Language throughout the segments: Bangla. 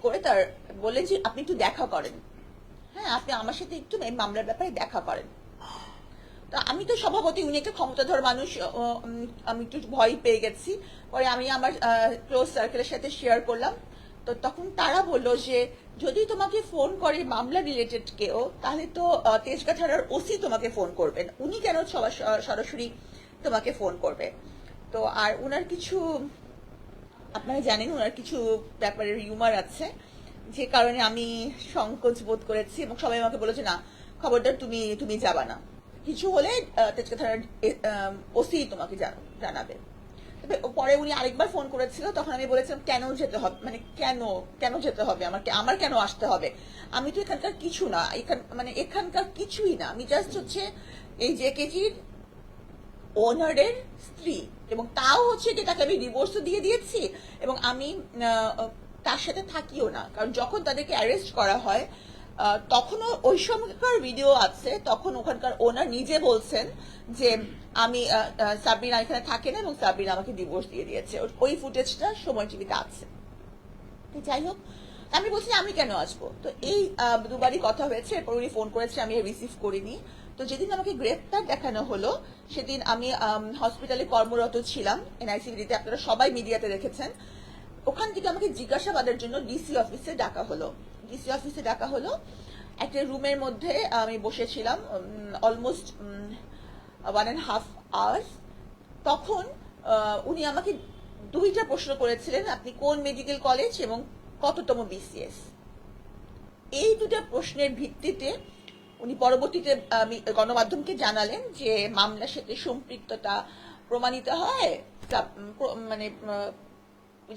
করে তার বললেন যে আপনি একটু দেখা করেন, হ্যাঁ আপনি আমার সাথে একটু এই মামলার ব্যাপারে দেখা করেন। তা আমি তো স্বভাবতই, উনি একটা ক্ষমতাধর মানুষ, আমি একটু ভয় পেয়ে গেছি। পরে আমি আমার ক্লোজ সার্কেলের সাথে শেয়ার করলাম। তো তখন তারা বললো যে যদি তোমাকে ফোন করে মামলা রিলেটেড কেউ, তাহলে তো তেজগাঁ থানার ওসি তোমাকে ফোন করবেন, উনি কেন সরাসরি তোমাকে ফোন করবে। তো আর উনার কিছু, আপনারা জানেন ওনার কিছু ব্যাপারে রিউমার আছে, যে কারণে আমি সংকোচ বোধ করেছি এবং সবাই আমাকে বলেছে না খবরদার তুমি তুমি যাবা না, কিছু হলে তেজগাঁ থানার ওসি তোমাকে জানাবে। তবে পরে উনি আরেকবার ফোন করেছিল, তখন আমি বলেছিলাম কেন যেতে হবে, মানে কেন কেন যেতে হবে, আমার কেন আসতে হবে, আমি তো এখানকার কিছু না, এখানকার কিছুই না, আমি জাস্ট হচ্ছে এই জেকেজির ওনারের স্ত্রী, এবং তাও হচ্ছে যে তাকে আমি ডিভোর্সও দিয়ে দিয়েছি, এবং আমি তার সাথে থাকিও না, কারণ যখন তাদেরকে অ্যারেস্ট করা হয় তখনও ওই সময়কার ভিডিও আছে, তখন ওখানকার ওনার নিজে বলছেন যে আমি সাবরিনা এখানে থাকে না এবং সাবরিনা আমাকে ডিভোর্স দিয়ে দিয়েছে, ওই ফুটেজটা সময় টিভিতে আছে। যাই হোক, আমি বলছি আমি কেন আসবো, তো এই দুবারই কথা হয়েছে, এরপর উনি ফোন করেছে, আমি রিসিভ করিনি। তো যেদিন আমাকে গ্রেফতার দেখানো হলো সেদিন আমি হসপিটালে কর্মরত ছিলাম এনআইসিভিতে, আপনারা সবাই মিডিয়াতে দেখেছেন। ওখান থেকে আমাকে জিজ্ঞাসাবাদের জন্য ডিসি অফিসে ডাকা হলো। ডিসি অফিসে ডাকা হলো, একটা রুমের মধ্যে আমি বসেছিলাম অলমোস্ট 1.5 আওয়ার্স। তখন উনি আমাকে দুইটা প্রশ্ন করেছিলেন, আপনি কোন মেডিকেল কলেজ এবং কততম বিসিএস। এই দুটা প্রশ্নের ভিত্তিতে উনি পরবর্তীতে গণমাধ্যমকে জানালেন যে মামলার সাথে সম্পৃক্ততা প্রমাণিত হয়, মানে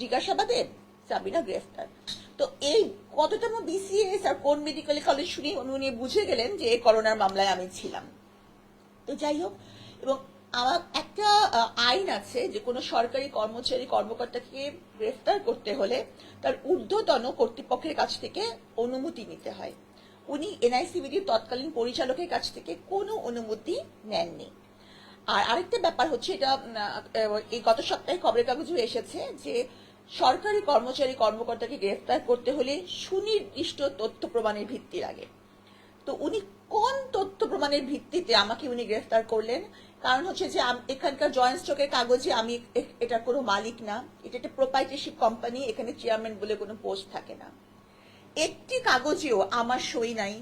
জিজ্ঞাসাবাদে সাবিনা গ্রেফতার। তো এই কততম বিসিএস আর কোন মেডিকেল কলেজ শুনে উনি বুঝে গেলেন যে করোনার মামলায় আমি ছিলাম। তো যাই হোক, এবং আমার একটা আইন আছে যে কোনো সরকারি কর্মচারী কর্মকর্তাকে গ্রেফতার করতে হলে তার ঊর্ধ্বতন কর্তৃপক্ষের কাছ থেকে অনুমতি নিতে হয়। উনি এনআইসিবিডির তৎকালীন পরিচালকের কাছ থেকে কোনো অনুমতি নেননি। আর আরেকটা ব্যাপার হচ্ছে, এটা এই গত সপ্তাহে খবরের কাগজে এসেছে যে সরকারি কর্মচারী কর্মকর্তাকে গ্রেফতার করতে হলে সুনির্দিষ্ট তথ্য প্রমাণের ভিত্তি লাগে। তো উনি কোন তথ্য প্রমাণের ভিত্তিতে আমাকে উনি গ্রেফতার করলেন, কারণ হচ্ছে যে এখানকার জয়েন্ট স্টকের কাগজে আমি এটার কোনো মালিক না, এটা একটা প্রোপাইটারশিপ কোম্পানি, এখানে চেয়ারম্যান বলে কোনো পোস্ট থাকে না, একটি কাগজেও আমার সই নাই।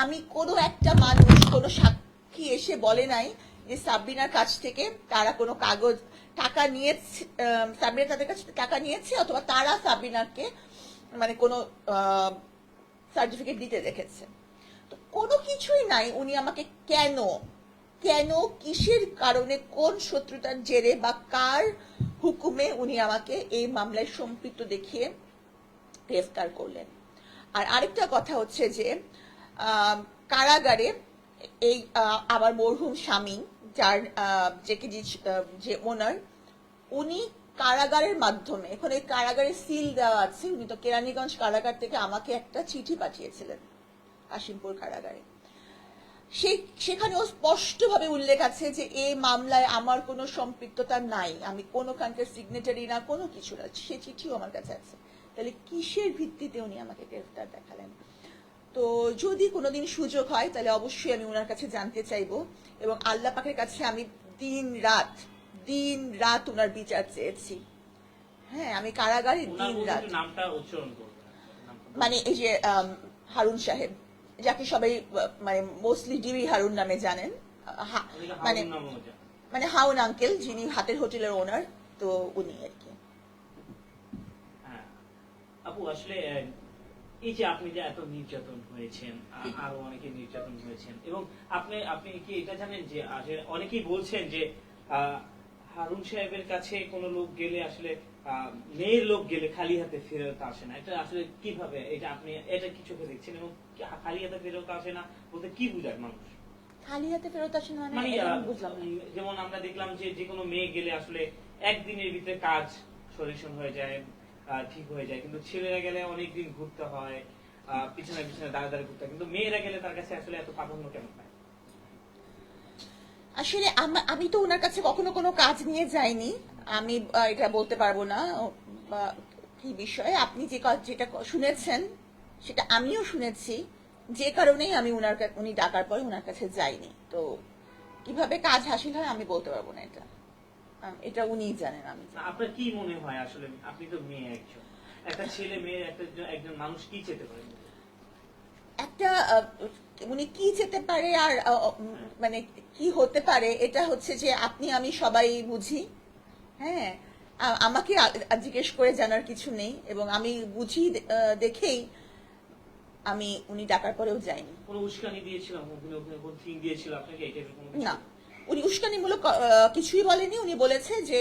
আমি কোনো একটা মানুষ, কোনো সাক্ষী এসে বলে নাই যে সাবরিনার কাছ থেকে তারা কোনো কাগজ টাকা নিয়েছে, সাবরিনা তাদের কাছে টাকা নিয়েছে, অথবা তারা সাবরিনাকে মানে কোনো সার্টিফিকেট দিতে দেখেছে। তো কোনো কিছুই নাই। উনি আমাকে কেন কেন কিসের কারণে, কোন শত্রুতার জেরে বা কার হুকুমে উনি আমাকে এই মামলায় সম্পৃক্ত দেখিয়ে গ্রেফতার করলেন। আর আরেকটা কথা হচ্ছে যে কারাগারে এই আমার মরহুম স্বামী, যার যে ওনার, উনি কারাগারের মাধ্যমে, এখন এই কারাগারে সিল দেওয়া আছে, উনি তো কেরানীগঞ্জ কারাগার থেকে আমাকে একটা চিঠি পাঠিয়েছিলেন কাশিমপুর কারাগারে। সেখানেও স্পষ্টভাবে উল্লেখ আছে যে এই মামলায় আমার কোনো সম্পৃক্ততা নাই, আমি কোনোখানকার সিগনেটারি না, কোনো কিছু না, সে চিঠিও আমার কাছে আছে। তাহলে কিসের ভিত্তিতে উনি আমাকে গ্রেফতার দেখালেন? তো যদি কোনোদিন সুযোগ হয় তাহলে অবশ্যই আমি ওনার কাছে জানতে চাইবো, এবং আল্লাহ পাকের কাছে আমি দিন রাত ওনার বিচার চেয়েছি। হ্যাঁ, আমি কারাগারে দিন রাত, নামটা উচ্চারণ করব, মানে এই যে হারুন সাহেব, যাকে সবাই মানে মোস্টলি ডিবি হারুন নামে জানেন, মানে মানে হাউন আঙ্কেল, যিনি হাতের হোটেলের ওনার, তো উনি আর কি। হ্যাঁ আপু, আসলে এই যে আপনি যে এত নির্যাতন হয়েছেন, আরো অনেকে নির্যাতন হয়েছেন, এবং আপনি আপনি কি এটা জানেন যে অনেকেই বলছেন যে হারুন সাহেবের কাছে কোনো লোক গেলে আসলে মেয়ের লোক গেলে খালি হাতে ফেরত আসে না, এটা আসলে কিভাবে, এটা আপনি এটা কি চোখে দেখছেন, এবং খালি হাতে ফেরত আসে না বলতে কি বুঝায় মানুষ? খালি হাতে ফেরত আসে না মানে বুঝলাম না। যেমন আমরা দেখলাম যে যে কোনো মেয়ে গেলে আসলে একদিনের ভিতরে কাজ সলিউশন হয়ে যায়, ঠিক হয়ে যায়, কিন্তু ছেলেরা গেলে অনেকদিন ঘুরতে হয়, পিছনে পিছনে দাঁড়ে দাঁড়িয়ে ঘুরতে হয়, কিন্তু মেয়েরা গেলে তার কাছে আসলে এত প্রাধান্য কেন পায়? আসলে আমি তো ওনার কাছে কখনো কোনো কাজ নিয়ে যাইনি, আমি এটা বলতে পারবো না। এই বিষয়ে আপনি যেটা শুনেছেন সেটা আমিও শুনেছি, যে কারণেই আমি উনি ডাকার পরে ওনার কাছে যাইনি। তো কিভাবে কাজ হাসিল হয় আমি বলতে পারবো না, এটা উনিই জানেন, আমি জানি না। আপনার কি মনে হয় আসলে, আপনি তো মেয়ে একজন, একটা ছেলে মেয়ে একজন মানুষ কি চেতে পারে? একটা উনি কি যেতে পারে আর মানে কি হতে পারে, এটা হচ্ছে যে আপনি আমি সবাই বুঝি। হ্যাঁ, আমাকে জিজ্ঞেস করে জানার কিছু নেই, এবং আমি বুঝি দেখেই আমি উনি ডাকার পরেও যাইনি। কোনো উস্কানি দিয়েছিল, কোন থিং দিয়েছিল আপনাকে, এই টাইপের কোনো কিছু? না, উনি উস্কানিমূলক কিছুই বলেনি। উনি বলেছে যে